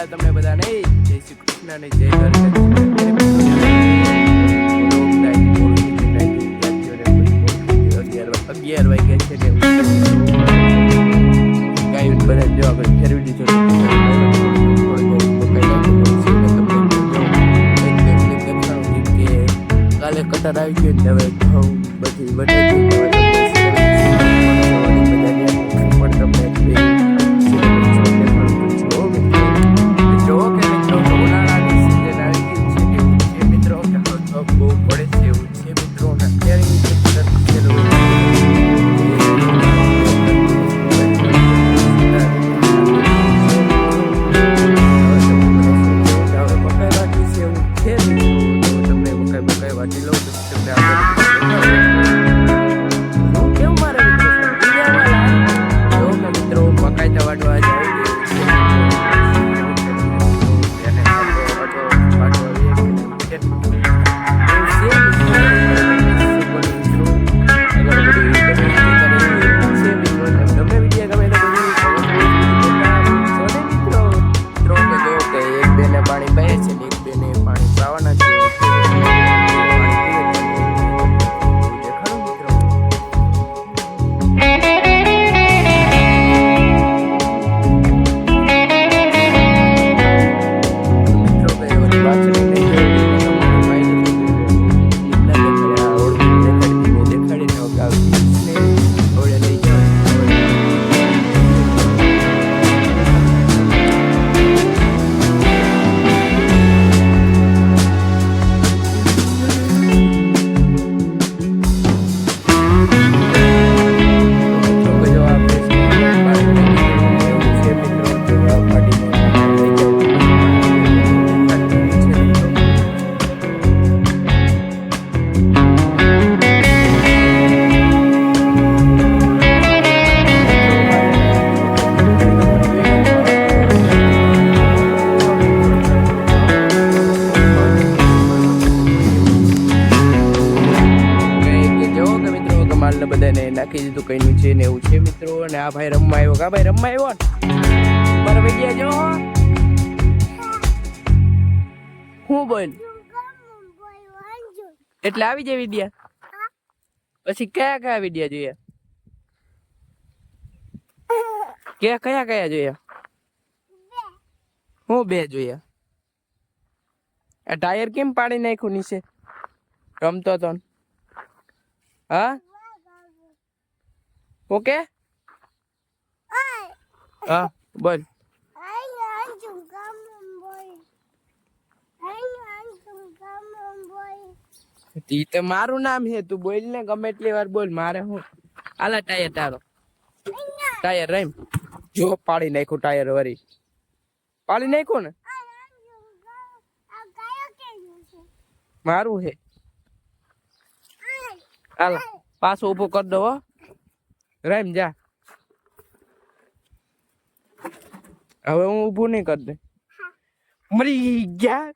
લાલ તમને બધા નહીં જય શ્રી કૃષ્ણ ને જય દ્વારકા 11 વાગ્યા છે ગાયું બધા જો આપણે ફેરવી દીધો કાલે કટર આવી ગયો ને હવે ઘઉં બધી વટાઈ ગઈ બધાને નાખી દીધું કઈનું છે ને એવું છે મિત્રો અને આ ભાઈ રમવા આવ્યો કા ભાઈ રમવા આવ્યો બરાબર ગયા જો હું બોલ એટલે આવી જાય વિદ્યા પછી કયા કયા વિદ્યા જોયા કયા કયા જોયા હું બે જોયા આ ટાયર કેમ પાડી નાખ્યું નીચે રમતો તો હા ઓકે હા બોલ ઈ તો મારું નામ છે તું બોલ ને ગમે એટલી વાર બોલ મારે હું આલા ટાયર તારો ટાયર રેમ જો પાડી નાખ્યું ટાયર વરી પાડી નાખ્યું ને મારું હે હાલ પાછો ઉભો કરી દો રેમ જા હવે હું ઊભું નહીં કરી દે મરી ગયા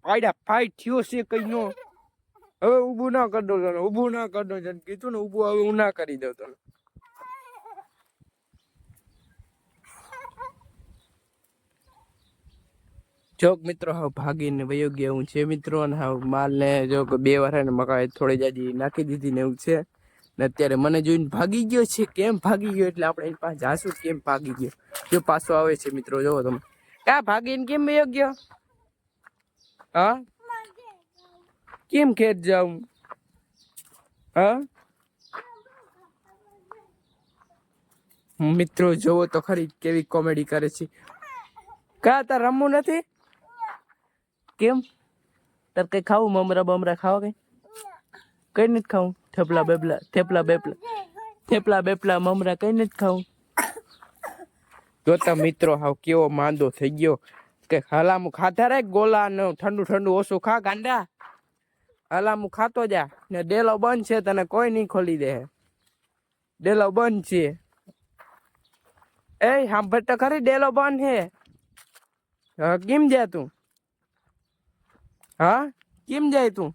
પાયડા ફાઈટ થયો છે કઈ નો હવે ઊભું ના કરી દો તને ઊભું ના કરી દો તને કીધું ને ઊભું હવે હું ના કરી દઉં તને જોક મિત્રો હવે ભાગીને વયો ગયા હું છે મિત્રો અને હવે માલ ને જો 2 વાર ને મકાઈ થોડી જાજી નાખી દીધી ને એવું છે ને અત્યારે મને જોઈને ભાગી ગયો છે કેમ ભાગી ગયો એટલે આપણે એની પાસે જાશું કેમ ભાગી ગયો જો પાછો આવે છે મિત્રો જોવો તમે ક્યાં ભાગીને કેમ વયો ગયો હા કેમ ખેત જાઉં હા મિત્રો જોવો તો ખરી કેવી કોમેડી કરે છે કા તાર રમવું નથી કેમ તાર કઈ ખાવું મમરા બમરા ખાવા કઈ નથી ખાવું થેપલા બેપલા મમરા કઈ નથી ખાવું જોતા મિત્રો હાવ કેવો માંદો થઈ ગયો કે હલામું ખાતા રે ગોલા ને ઠંડુ ઓછું ખા ગાંડા હલામું ખાતો જા ને ડેલો બંધ છે તને કોઈ નહીં ખોલી દે ડેલો બંધ છે એ સાંભળ તો ખરી ડેલો બંધ છે હા કેમ જા તું હા કેમ જાય તું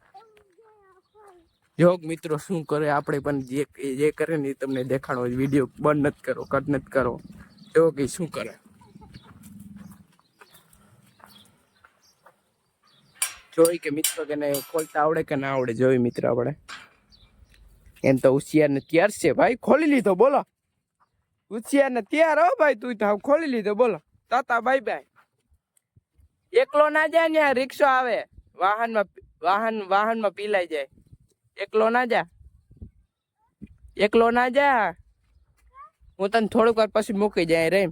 જોગ મિત્રો શું કરે આપણે પણ જે કરે ને તમને દેખાડો વિડીયો બંધ નથી કરો કટ નથી કરો તો કે શું કરે જોઈ કે મિત્રો કે ખોલતા આવડે કે ના આવડે જોઈ મિત્ર આપણે. એમ તો હોશિયાર ને તૈયાર છે ભાઈ, ખોલી લીધો બોલો. હોશિયાર ને તૈયાર હો ભાઈ, તું તો ખોલી લીધો બોલો. તાતા બાય બાય. એકલો ના જાય ને, રિક્ષો આવે વાહનમાં પીલાઈ જાય. એકલો ના જા, એકલો ના જા. હું તને થોડીક વાર પછી મૂકી જાય રે.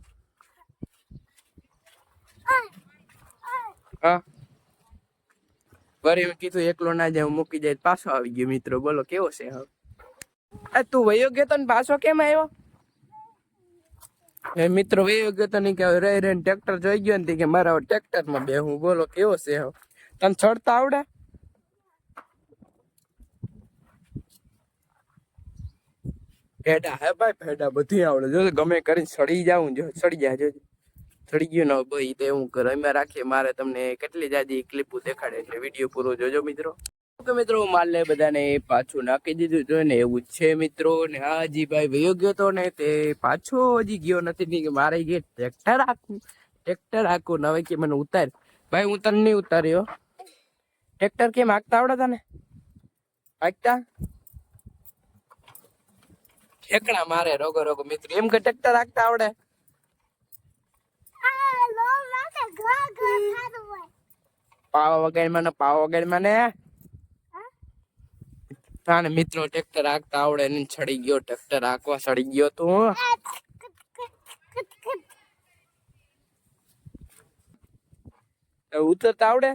હા વરી મેં કીધું એકલો ના જાય, હું મૂકી જાય. પાછો આવી ગયો મિત્રો, બોલો કેવો છે હવે. તું વયો ગયો તો ને પાછો કેમ આવ્યો? એ મિત્રો વયો ગયો તો નહીં કે રે રે ટ્રેક્ટર જોઈ ગયો ને કે મારા ટ્રેક્ટર માં બે હું. બોલો કેવો છે હવે. તને ચડતા આવડે? ભેડા હે ભાઈ, ભેડા બધી આવડે. જો ગમે કરીને સડી જાઉં, જો સડી જાય. જો સડી ગયું ને ભાઈ તો એવું કરે. અમે રાખીએ, મારે તમને કેટલી જાજી ક્લિપો દેખાડે એટલે વિડીયો પૂરો જોજો મિત્રો. ઓકે મિત્રો, માલ ને બધાને પાછું નાખી દીધું જો ને, એવું જ છે મિત્રો. ને હાજી ભાઈ વયો ગયો તો ને તે પાછો હજી ગયો નથી. નહીં કે મારે ગયે ટ્રેક્ટર આખું ને હવે કે મને ઉતાર. ભાઈ હું તને નહીં ઉતાર્યો. ટ્રેક્ટર કેમ હાંકતા આવડે તને? હાંકતા ઠેકડા મારે રોગો રોગો મિત્રો. એમ કે ટ્રેક્ટર હાંકતા આવડે? પાવા વગર મને તાને મિત્રો ટ્રેક્ટર હાંકતા આવડે ને છડી ગયો. ટ્રેક્ટર હાંકવા સડી ગયો તું. ઉતરતા આવડે?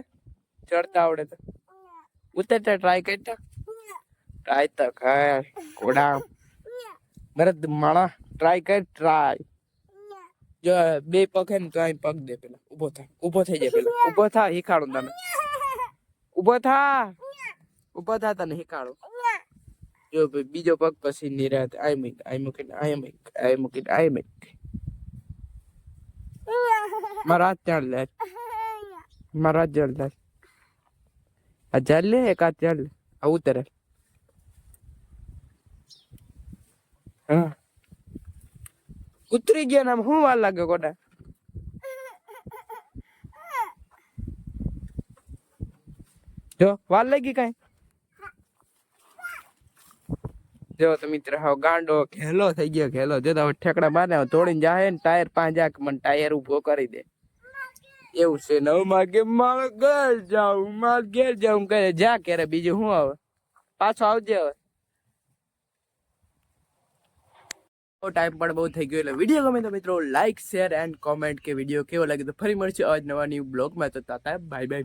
ચડતા આવડે તો ઉતરતા ટ્રાય કરતા. ટ્રાય તો કર કોડા મરદ માણા. ટ્રાય કર ટ્રાય. જો બે પગ હે ને તો અહીં પગ દે. પેલા ઉભો થા, ઉભો થઈ જાય. પેલા ઉભો થા, શીખાડું તને. ઉભો થા, ઉભો થા, તને શીખાડું. જો ભાઈ બીજો પગ પછી નિરાત આઈ મૂકીને મારા હાથ ચાલ લે, મારા હાથ ચાલ લે. આ ચાલ લે, એક હાથ ચાલ લે. આ ઉતરે. હા ઉતરી ગયા ને શું વાર લાગે કોટા? જો વાર લાગી કઈ? જો તો મિત્ર હાવ ગાંડો ઘેલો થઈ ગયો. ઘેલો જો હવે ઠેકડા મારે તોડીને જાય ને ટાયર પાંચ આખ મને ટાયર ઉભો કરી દે એવું છે. ને માં કે મારે ઘેર જાઉં કહે જા ક્યારે. બીજું શું હવે પાછો આવજે. હવે ટાઈમ પણ બહુ થઈ ગયો એટલે વિડીયો ગમે તો મિત્રો લાઈક શેર એન્ડ કોમેન્ટ કે વિડીયો કેવો લાગે તો ફરી મળશે આજ નવા ન્યૂ બ્લોગમાં. તો તાતા બાય બાય.